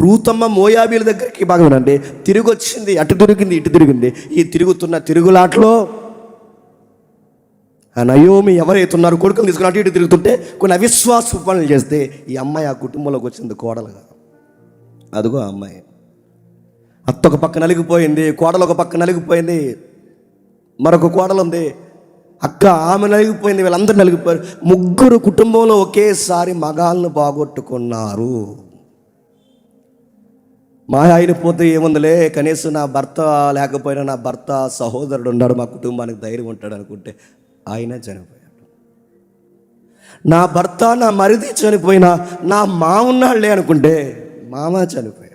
రూతమ్మ మోయాబీల దగ్గరికి బాగా వినండి, తిరిగి వచ్చింది, అటు తిరిగింది ఇటు తిరిగింది. ఈ తిరుగుతున్న తిరుగులాట్లో ఆ నయోమి ఎవరైతే ఉన్నారో కొడుకులు తీసుకుని అటు ఇటు తిరుగుతుంటే కొన్ని అవిశ్వాస పనులు చేస్తే ఈ అమ్మాయి ఆ కుటుంబంలోకి వచ్చింది కోడలుగా. అదిగో ఆ అమ్మాయి. అత్త ఒక పక్క నలిగిపోయింది, కోడలు ఒక పక్క నలిగిపోయింది, మరొక కోడలు ఉంది, అక్క ఆమె నలిగిపోయింది, వీళ్ళందరూ నలిగిపోయారు. ముగ్గురు కుటుంబంలో ఒకేసారి మగాళ్ళను బాగొట్టుకున్నారు. మా ఆయన పోతే ఏముందిలే, కనీసం నా భర్త లేకపోయినా నా భర్త సహోదరుడు ఉన్నాడు, మా కుటుంబానికి ధైర్యం ఉంటాడు అనుకుంటే ఆయన చనిపోయాడు. నా భర్త నా మరిది చనిపోయినా నా మామన్నాళ్ళే అనుకుంటే మామ చనిపోయాడు.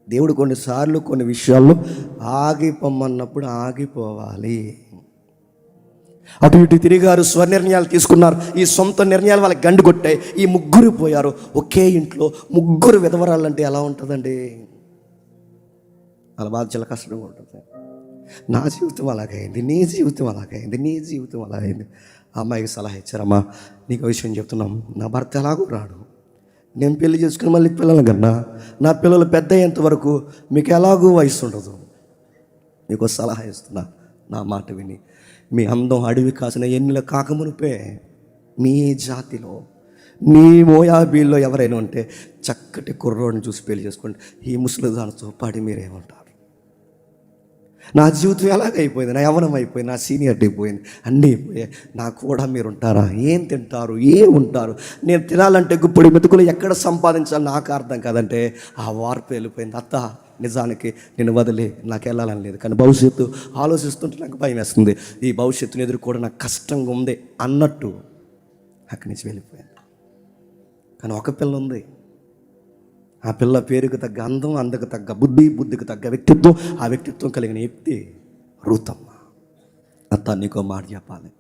దేవుడు కొన్నిసార్లు కొన్ని విషయాల్లో ఆగిపోమన్నప్పుడు ఆగిపోవాలి. అటు ఇటు తిరిగారు, స్వనిర్ణయాలు తీసుకున్నారు. ఈ సొంత నిర్ణయాలు వాళ్ళకి గండు కొట్టాయి. ఈ ముగ్గురు పోయారు. ఒకే ఇంట్లో ముగ్గురు విధవరాలంటే ఎలా ఉంటుందండి? అలా బాధ చాలా కష్టంగా ఉంటుంది. నా జీవితం అలాగైంది, నీ జీవితం అలాగైంది, నీ జీవితం అలాగైంది. ఆ అమ్మాయికి సలహా ఇచ్చారమ్మా, నీకు విషయం చెప్తున్నాం, నా భర్త ఎలాగూ రాడు, నేను పెళ్లి చేసుకుని మళ్ళీ పిల్లల కన్నా నా పిల్లలు పెద్ద అయ్యేంత వరకు మీకు ఎలాగూ వయసు ఉండదు, మీకు సలహా ఇస్తున్నా, నా మాట విని మీ అందం అడవి కాసిన ఎన్నిల కాకమునిపే మీ జాతిలో మీ మోయాబీల్లో ఎవరైనా ఉంటే చక్కటి కుర్రోడిని చూసి పెళ్లి చేసుకోండి. ఈ ముసలి దానితో పాడి మీరేమంటారు? నా జీవితం ఎలాగైపోయింది, నా యవ్వనం అయిపోయింది, నా సీనియర్టీ అయిపోయింది, అన్నీ అయిపోయాయి, నాకు కూడా మీరు ఉంటారా? ఏం తింటారు, ఏం ఉంటారు? నేను తినాలంటే గుప్పుడు మెతుకులు ఎక్కడ సంపాదించాలి నాకు అర్థం కాదంటే ఆ వార్పు వెళ్ళిపోయింది. అత్త, నిజానికి నేను వదిలి నాకు వెళ్ళాలని లేదు, కానీ భవిష్యత్తు ఆలోచిస్తుంటే నాకు భయం వేస్తుంది, ఈ భవిష్యత్తుని ఎదుర్కోవడం నాకు కష్టంగా ఉంది అన్నట్టు అక్కడి నుంచి వెళ్ళిపోయాను. కానీ ఒక పిల్ల ఉంది, ఆ పిల్ల పేరుకు తగ్గ అందం, అందుకు తగ్గ బుద్ధి, బుద్ధికి తగ్గ వ్యక్తిత్వం, ఆ వ్యక్తిత్వం కలిగిన వ్యక్తి రూతమ్మ. అత్త, నీకో మాట చెప్పాలి.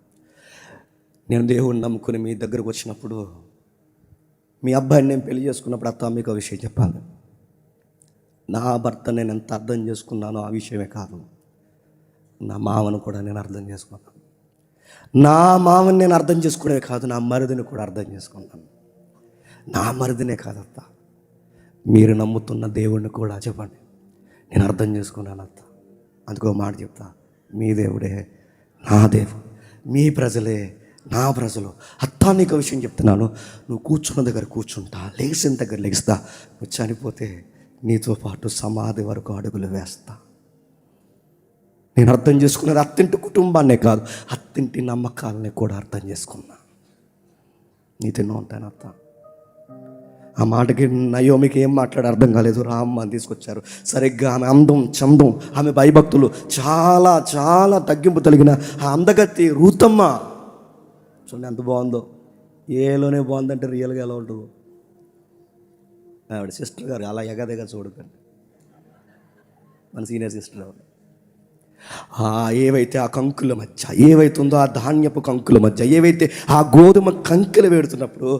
నేను దేవుడిని నమ్ముకుని మీ దగ్గరకు వచ్చినప్పుడు, మీ అబ్బాయిని నేను పెళ్లి చేసుకున్నప్పుడు, అత్త మీకు ఆ విషయం చెప్పాలి. నా భర్త నేను ఎంత అర్థం చేసుకున్నానో ఆ విషయమే కాదు, నా మామను కూడా నేను అర్థం చేసుకున్నాను. నా మామని నేను అర్థం చేసుకునే కాదు, నా మరిదిని కూడా అర్థం చేసుకున్నాను. నా మరిదినే కాదత్త, మీరు నమ్ముతున్న దేవుడిని కూడా చెప్పండి నేను అర్థం చేసుకున్నాను అత్త. అందుకో మాట చెప్తా, మీ దేవుడే నా దేవుడు, మీ ప్రజలే నా ప్రజలు. అత్త, నీకు విషయం చెప్తున్నాను, నువ్వు కూర్చున్న దగ్గర కూర్చుంటా, లేచిన దగ్గర లేస్తా, నువ్వు చనిపోతే నీతో పాటు సమాధి వరకు అడుగులు వేస్తా. నేను అర్థం చేసుకున్నది అత్తింటి కుటుంబాన్నే కాదు, అత్తింటి నమ్మకాలని కూడా అర్థం చేసుకున్నా. నీతో ఉంటాను అత్త. ఆ మాటకి నయోమికి ఏం మాట్లాడి అర్థం కాలేదు. రామ్మ తీసుకొచ్చారు. సరిగ్గా ఆమె అందం, చందం, ఆమె భయభక్తులు, చాలా చాలా తగ్గింపు కలిగిన ఆ అందగత్తి రూతమ్మ చూడండి ఎంత బాగుందో. ఏలోనే బాగుందంటే రియల్గా ఎలా ఉంటుందో. ఆవిడ సిస్టర్ గారు అలా ఎగదెగ చూడకండి, మన సీనియర్ సిస్టర్ ఆవిడ. ఏవైతే ఆ కంకుల మధ్య ఏవైతే ఉందో, ఆ ధాన్యపు కంకుల మధ్య ఏవైతే ఆ గోధుమ కంకులు వేడుతున్నప్పుడు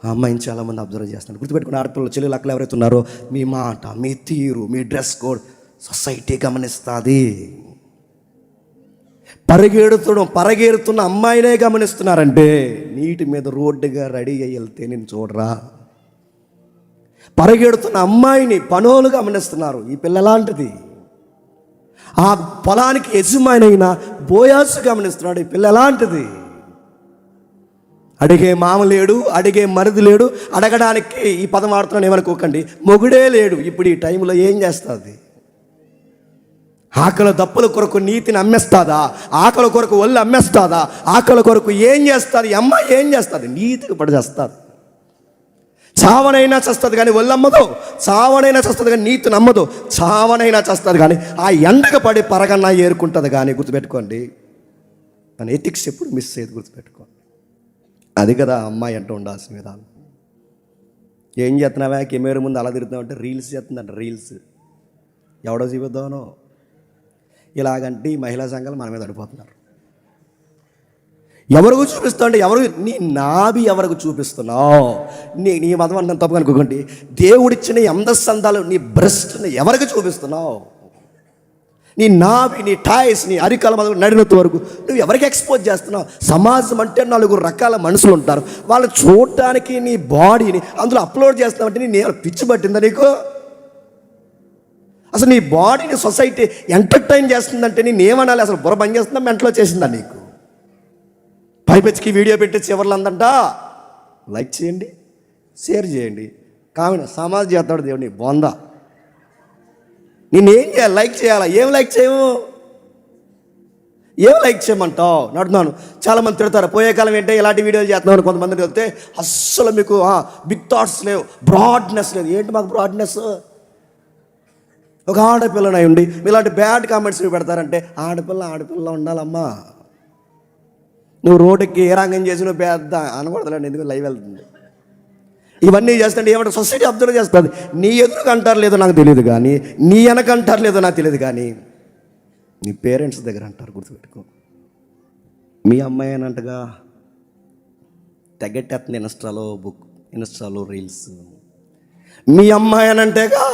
ఆ అమ్మాయిని చాలామంది అబ్జర్వ్ చేస్తున్నారు. గుర్తుపెట్టుకుని ఆడపిల్లలు, చెల్లెలు, అక్కలు ఎవరైతే ఉన్నారో, మీ మాట, మీ తీరు, మీ డ్రెస్ కోడ్ సొసైటీ గమనిస్తుంది. పరిగెడుతున్న అమ్మాయినే గమనిస్తున్నారంటే నీటి మీద రోడ్డుగా రెడీ అయ్యి వెళ్తే నేను చూడరా? పరిగెడుతున్న అమ్మాయిని పనోలు గమనిస్తున్నారు. ఈ పిల్ల లాంటిది. ఆ పొలానికి యజమాని అయిన బోయాసు గమనిస్తున్నాడు, ఈ పిల్ల ఎలాంటిది. అడిగే మామ లేడు, అడిగే మరిది లేడు, అడగడానికి ఈ పదం ఆడుతున్నాను ఏమనుకోకండి, మొగుడే లేడు. ఇప్పుడు ఈ టైంలో ఏం చేస్తుంది? ఆకలి దప్పుల కొరకు నీతిని అమ్మేస్తుందా? ఆకలి కొరకు ఒళ్ళు అమ్మేస్తుందా? ఆకలి కొరకు ఏం చేస్తుంది? ఈ అమ్మాయి ఏం చేస్తుంది? నీతికి పడి చేస్తుంది. చావనైనా చేస్తుంది కానీ ఒళ్ళమ్మదు, చావనైనా చేస్తుంది కానీ నీతిని నమ్మదు, చావనైనా చేస్తుంది కానీ ఆ ఎండకు పడి పరగన్నా ఏరుకుంటుంది. కానీ గుర్తుపెట్టుకోండి, మన ఎథిక్స్ ఎప్పుడు మిస్ అయ్యేది గుర్తుపెట్టుకోండి. అది కదా అమ్మాయి అంటూ ఉండాల్సిన విధానం. ఏం చేస్తున్నావా, కెమెరా ముందు అలా తిరుగుతున్నావు అంటే రీల్స్ చేస్తుందంట. రీల్స్ ఎవడో చూపిద్దామనో ఇలాగంటే ఈ మహిళా సంఘాలు మన మీద పడిపోతున్నారు. ఎవరికి చూపిస్తావు అంటే నీ నాభి ఎవరికి చూపిస్తున్నావు? నీ మతం అంటే తప్పు అనుకోకండి. దేవుడిచ్చిన ఈ అందస్తందాలు నీ బ్రెస్ట్ని ఎవరికి చూపిస్తున్నావు? నీ నాభి, నీ టాయ్స్, నీ అరికాల మొదలు నడినంత వరకు నువ్వు ఎవరికి ఎక్స్పోజ్ చేస్తున్నావు? సమాజం అంటే 4 రకాల మనుషులు ఉంటారు. వాళ్ళు చూడటానికి నీ బాడీని అందులో అప్లోడ్ చేస్తున్నావంటే నీ పిచ్చి పట్టిందా నీకు? అసలు నీ బాడీని సొసైటీ ఎంటర్టైన్ చేస్తుందంటే నేను ఏమనాలి? అసలు బుర్ర బంద్ చేస్తుందా, మెంటలో చేసిందా నీకు? పైపెచ్చికి వీడియో పెట్టి చివర్లు అందంట లైక్ చేయండి, షేర్ చేయండి, కామెంట్ సమాజ్ చేస్తాడు దేవుడిని బొందా. నేనేం చేయాలి? లైక్ చేయాలా? ఏం లైక్ చేయము? ఏం లైక్ చేయమంటావు? నడుతున్నాను. చాలామంది తిడతారు, పోయే కాలం ఏంటంటే ఇలాంటి వీడియోలు చేస్తున్నాను. కొంతమంది చెప్తే అస్సలు మీకు బిగ్ థాట్స్ లేవు, బ్రాడ్నెస్ లేదు. ఏంటి మాకు బ్రాడ్నెస్? ఒక ఆడపిల్లనై ఉండి ఇలాంటి బ్యాడ్ కామెంట్స్ పెడతారంటే ఆడపిల్ల ఉండాలమ్మా. నువ్వు రోడ్డుకి ఏ రంగం చేసి నువ్వు పెద్ద అనకూడదులేండి, ఎందుకు లైవ్ వెళ్తుంది. ఇవన్నీ చేస్తుంటే ఏమంటే సొసైటీ అబ్జర్వ్ చేస్తుంది. నీ ఎదురుకు అంటారు లేదో నాకు తెలియదు కానీ, నీ వెనక అంటారు లేదో నాకు తెలియదు కానీ, నీ పేరెంట్స్ దగ్గర అంటారు, గుర్తుపెట్టుకో. మీ అమ్మాయి అనంటగా తెగట్టేస్తుంది ఇన్స్టాలో రీల్స్. మీ అమ్మాయి అనంటేగా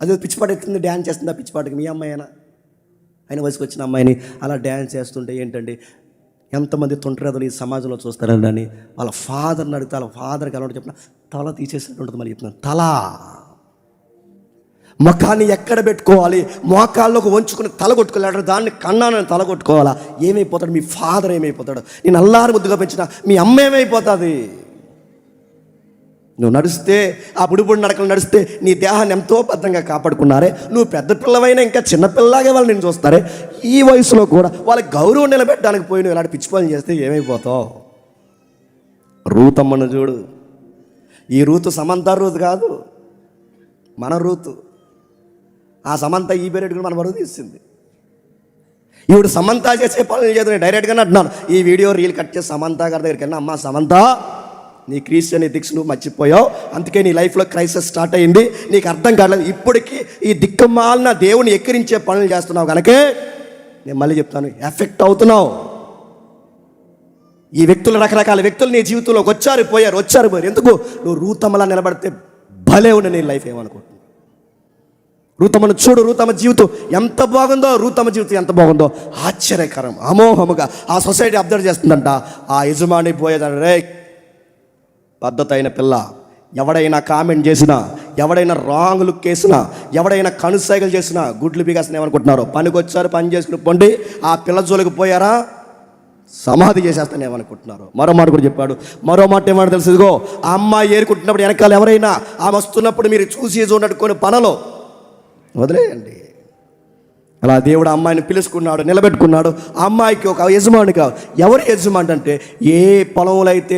అదే పిచ్చిపాట ఎత్తుంది, డ్యాన్స్ చేస్తుంది. ఆ పిచ్చిపాటకి మీ అమ్మాయినా, ఆయన వయసుకు వచ్చిన అమ్మాయిని అలా డ్యాన్స్ చేస్తుంటే ఏంటండి ఎంతమంది తొంటరేదలు ఈ సమాజంలో చూస్తారండి అని వాళ్ళ ఫాదర్ని అడిగితే వాళ్ళ ఫాదర్కి ఎలా చెప్పిన తల తీసేసినట్టు ఉంటుంది. మళ్ళీ చెప్తున్నాను, తల ముఖాన్ని ఎక్కడ పెట్టుకోవాలి? మోకాల్లోకి వంచుకుని తల కొట్టుకోలేడు, దాన్ని కన్నానని తల కొట్టుకోవాలా? ఏమైపోతాడు మీ ఫాదర్? ఏమైపోతాడు? నేను అల్లారి ముద్దుగా పెంచిన మీ అమ్మ ఏమైపోతుంది? నువ్వు నడిస్తే ఆ బుడిబుడి నడకలు నడిస్తే నీ దేహాన్ని ఎంతో భద్రంగా కాపాడుకున్నారే. నువ్వు పెద్ద పిల్లవైనా ఇంకా చిన్నపిల్లలాగే వాళ్ళు నేను చూస్తారే. ఈ వయసులో కూడా వాళ్ళకి గౌరవం నిలబెట్టడానికి పోయి నువ్వు ఇలాంటి పిచ్చి పనులు చేస్తే ఏమైపోతావు? రూతమ్మను చూడు. ఈ రూతు సమంత రూతు కాదు, మన రూతు. ఆ సమంత ఈ పేరెట్ మన బరువు తీసింది. ఈవిడ సమంత చేసే పనులు చేద్దాం డైరెక్ట్గానే అంటున్నాను. ఈ వీడియో రీల్ కట్ చేసి సమంత గారి దగ్గరికి వెళ్ళినా, అమ్మ సమంత, నీ క్రిస్టియన్ ఎథిక్స్ నువ్వు మర్చిపోయావు, అందుకే నీ లైఫ్లో క్రైసిస్ స్టార్ట్ అయింది, నీకు అర్థం కాలేదు. ఇప్పటికీ ఈ దిక్కుమాలిన దేవుని ఎక్కిరించే పనులు చేస్తున్నావు కనుకే నేను మళ్ళీ చెప్తాను, ఎఫెక్ట్ అవుతున్నావు. ఈ వ్యక్తులు, రకరకాల వ్యక్తులు నీ జీవితంలోకి వచ్చారు పోయారు. ఎందుకు? నువ్వు రూతమ్మలా నిలబడితే భలే ఉండే నీ లైఫ్. ఏమనుకుంటున్నావు? రూతమ్మను చూడు, రూతమ్మ జీవితం ఎంత బాగుందో, రూతమ్మ జీవితం ఎంత బాగుందో, ఆశ్చర్యకరం. అమోహముగా ఆ సొసైటీ అబ్జర్వ్ చేస్తుందంట. ఆ యజమాని పోయేదాడు, రే పద్ధతి అయిన పిల్ల, ఎవడైనా కామెంట్ చేసినా, ఎవడైనా రాంగ్ లుక్ వేసినా, ఎవడైనా కనుసైగలు చేసినా గుడ్లు బిగాసిన ఏమనుకుంటున్నారు? పనికొచ్చారు, పని చేసుకుని పొండి. ఆ పిల్ల జోలికి పోయారా సమాధి చేసేస్తాను ఏమనుకుంటున్నారు? మరో మాట కూడా చెప్పాడు. మరో మాట ఏమన్నా తెలుసు? ఇదిగో ఆ అమ్మాయి ఏరుకుంటున్నప్పుడు వెనకాల ఎవరైనా ఆమె వస్తున్నప్పుడు మీరు చూసి చూడట్టుకొని పనలో వదిలేయండి. అలా దేవుడు అమ్మాయిని పిలుచుకున్నాడు, నిలబెట్టుకున్నాడు. ఆ అమ్మాయికి ఒక యజమాని కాదు. ఎవరు యజమాని అంటే ఏ పొలంలో అయితే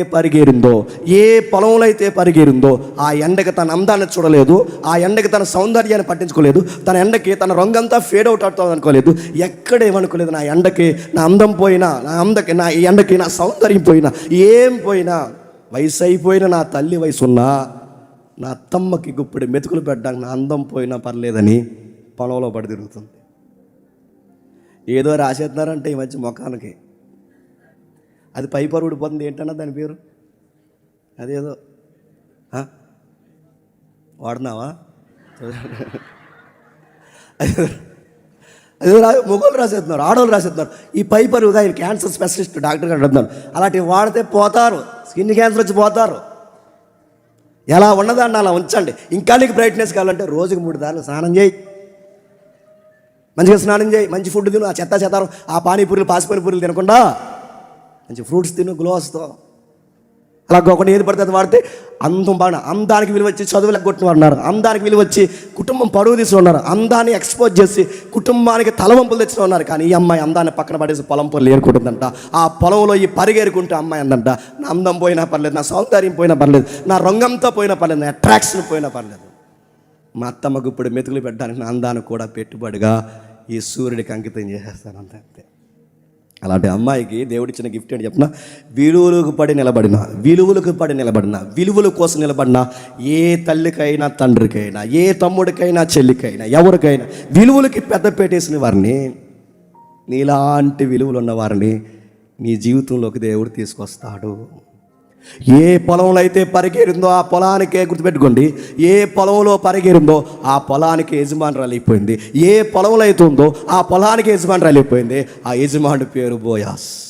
పరిగెరిందో ఆ ఎండకి తన అందాన్ని చూడలేదు, ఆ ఎండకి తన సౌందర్యాన్ని పట్టించుకోలేదు, తన ఎండకి తన రంగంతా ఫేడ్ అవుట్ అవుతుంది అనుకోలేదు. ఎక్కడేమనుకోలేదు, నా ఎండకి నా అందం పోయినా, నా ఎండకి నా సౌందర్యం పోయినా, ఏం పోయినా, వయసు అయిపోయినా, నా తల్లి వయసు ఉన్నా, నా అత్తమ్మకి గుప్పుడు మెతుకులు పెట్టడానికి నా అందం పోయినా పర్లేదని పొలంలో పడి తిరుగుతుంది. ఏదో రాసేస్తున్నారంటే ఈ మధ్య ముఖానికి, అది పైపరు ఊడిపోతుంది. ఏంటన్నా దాని పేరు? అదేదో వాడుతున్నావా? అదే మొగోళ్ళు రాసేస్తున్నారు, ఆడవాళ్ళు రాసేస్తున్నారు. ఈ పైపరుగా ఈ క్యాన్సర్ స్పెషలిస్ట్ డాక్టర్ గారు అడుగుతున్నారు. అలాంటివి వాడితే పోతారు, స్కిన్ క్యాన్సర్ వచ్చి పోతారు. ఎలా ఉన్నదాన్ని అలా ఉంచండి. ఇంకా నీకు బ్రైట్నెస్ కావాలంటే రోజుకి 3 సార్లు స్నానం చేయి, మంచిగా స్నానం చేయి, మంచి ఫుడ్ తిను. ఆ చెత్తారం ఆ పానీపూరీలు పాసిపానీపూరీలు తినకుండా మంచి ఫ్రూట్స్ తిను, గ్లోస్తో. అలా ఒకటి ఏది పడితే అది వాడితే అందం బాగా, అందానికి విలువ వచ్చి చదువులకు కొట్టిన ఉన్నారు, అందానికి విలువ వచ్చి కుటుంబం పరువు తీసి ఉన్నారు, అందాన్ని ఎక్స్పోజ్ చేసి కుటుంబానికి తలవంపులు తెచ్చిన ఉన్నారు. కానీ ఈ అమ్మాయి అందాన్ని పక్కన పడేసి పొలం పొరలు ఏరుకుంటుందంట. ఆ పొలంలో ఈ పరిగేరుకుంటే అమ్మాయి అందంట, నా అందం పోయినా పర్లేదు, నా సౌందర్యం పోయినా పర్లేదు, నా రంగంతో పోయినా పర్లేదు, నా అట్రాక్షన్ పోయినా పర్లేదు, మా అత్తమ్మకు ఇప్పుడు మెతుకులు పెట్టడానికి నా అందాన్ని కూడా పెట్టుబడిగా ఈ సూర్యుడికి అంకితం చేసేస్తాను అంతే. అలాంటి అమ్మాయికి దేవుడిచ్చిన గిఫ్ట్ ఏంటి చెప్పిన? విలువలకు పడి నిలబడిన, విలువల కోసం నిలబడిన ఏ తల్లికైనా, తండ్రికైనా, ఏ తమ్ముడికైనా, చెల్లికైనా, ఎవరికైనా విలువలకి పెద్ద పెట్టేసిన వారిని, నీలాంటి విలువలు ఉన్న వారిని నీ జీవితంలోకి దేవుడు తీసుకొస్తాడు. ఏ పొలంలో అయితే పరిగెరిందో ఆ పొలానికే, గుర్తుపెట్టుకోండి, ఏ పొలంలో పరిగెరిందో ఆ పొలానికి యజమానురాలు అయిపోయింది. ఏ పొలంలో అయితే ఉందో ఆ పొలానికి యజమానురాలు అయిపోయింది. ఆ యజమానుడి పేరు బోయాస్.